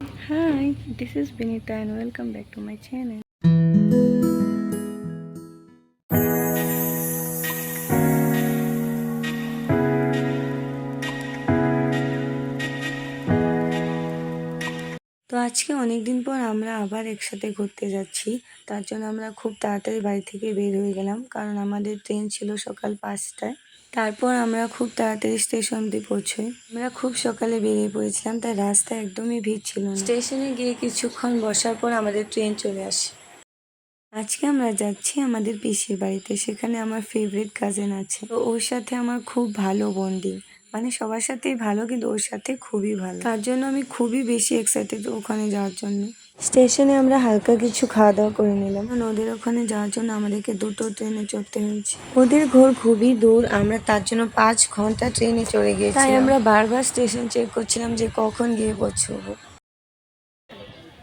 Hi, this is Vinita and welcome back to my channel. তো আজকে অনেক দিন পর আমরা আবার একসাথে ঘুরতে যাচ্ছি। তার জন্য আমরা খুব তাড়াতাড়ি বাড়ি থেকে বের হয়ে গেলাম, কারণ আমাদের ট্রেন ছিল সকাল 5টায়। তারপর আমরা খুব তাড়াতাড়ি স্টেশন অব্দি পৌঁছই। আমরা খুব সকালে বেরিয়ে পড়েছিলাম, তাই রাস্তায় একদমই ভিড় ছিল না। স্টেশনে গিয়ে কিছুক্ষণ বসার পর আমাদের ট্রেন চলে আসে। আজকে আমরা যাচ্ছি আমাদের পিসির বাড়িতে। সেখানে আমার ফেভারিট কাজিন আছে, তো ওর সাথে আমার খুব ভালো বন্ডিং। মানে সবার সাথেই ভালো, কিন্তু ওর সাথে খুবই ভালো। তার জন্য আমি খুবই বেশি এক্সাইটেড ওখানে যাওয়ার জন্য। স্টেশনে আমরা হালকা কিছু খাওয়া দাওয়া করে নিলাম। ওদের ওখানে যাওয়ার জন্য আমাদেরকে দুটো ট্রেনে চড়তে হয়েছে। ওদের ঘর খুবই দূর, আমরা তার জন্য 5 ঘন্টা ট্রেনে চড়ে গিয়েছি। তাই আমরা বারবার স্টেশন চেক করছিলাম যে কখন গিয়ে পৌঁছবো।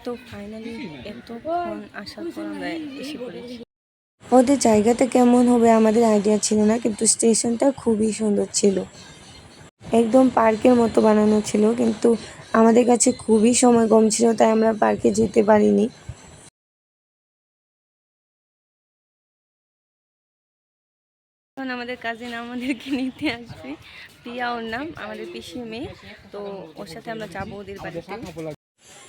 তো ফাইনালি এতক্ষণ আসার পর আমরা এসে পড়েছি। ওদের জায়গাটা কেমন হবে আমাদের আইডিয়া ছিল না, কিন্তু স্টেশনটা খুবই সুন্দর ছিল। একদম পার্কের মতো বানানো ছিল, কিন্তু আমাদের কাছে খুবই সময় কম ছিল, তাই আমরা পার্কে যেতে পারিনি। এখন আমাদের কাজিন আমাদেরকে নিতে আসবে। প্রিয়া ওর নাম, আমাদের পিসির মেয়ে। তো ওর সাথে আমরা যাবো ওদের বাড়িতে।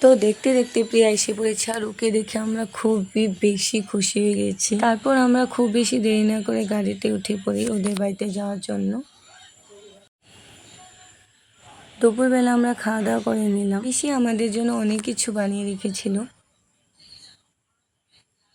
তো দেখতে দেখতে প্রিয়া এসে পড়েছে, আর ওকে দেখে আমরা খুবই বেশি খুশি হয়ে গেছি। তারপর আমরা খুব বেশি দেরি না করে গাড়িতে উঠে পড়ি ওদের বাড়িতে যাওয়ার জন্য। দুপুরবেলা আমরা খাওয়া দাওয়া করে নিলাম। পিসি আমাদের জন্য অনেক কিছু বানিয়ে রেখেছিল।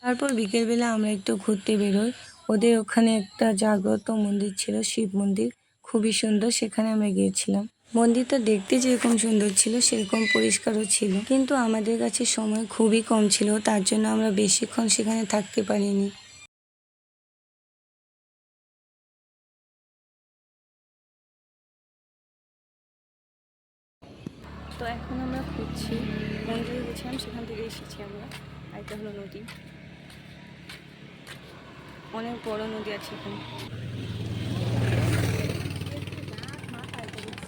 তারপর বিকেলবেলা আমরা একটু ঘুরতে বেরোই। ওদের ওখানে একটা জাগ্রত মন্দির ছিল, শিব মন্দির, খুবই সুন্দর। সেখানে আমরা গিয়েছিলাম। মন্দিরটা দেখতে যেরকম সুন্দর ছিল সেরকম পরিষ্কারও ছিল, কিন্তু আমাদের কাছে সময় খুবই কম ছিল, তার জন্য আমরা বেশিক্ষণ সেখানে থাকতে পারিনি। তো এখন আমরা খুঁজছি, মন্দিরে গেছিলাম সেখান থেকে এসেছি আমরা। আর এটা হলো নদী, অনেক বড় নদী আছে এখানে।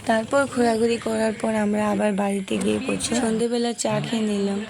তারপর ঘোরাঘুরি করার পর আমরা আবার বাড়িতে গিয়ে পৌঁছি। সন্ধেবেলা চা খেয়ে নিলাম।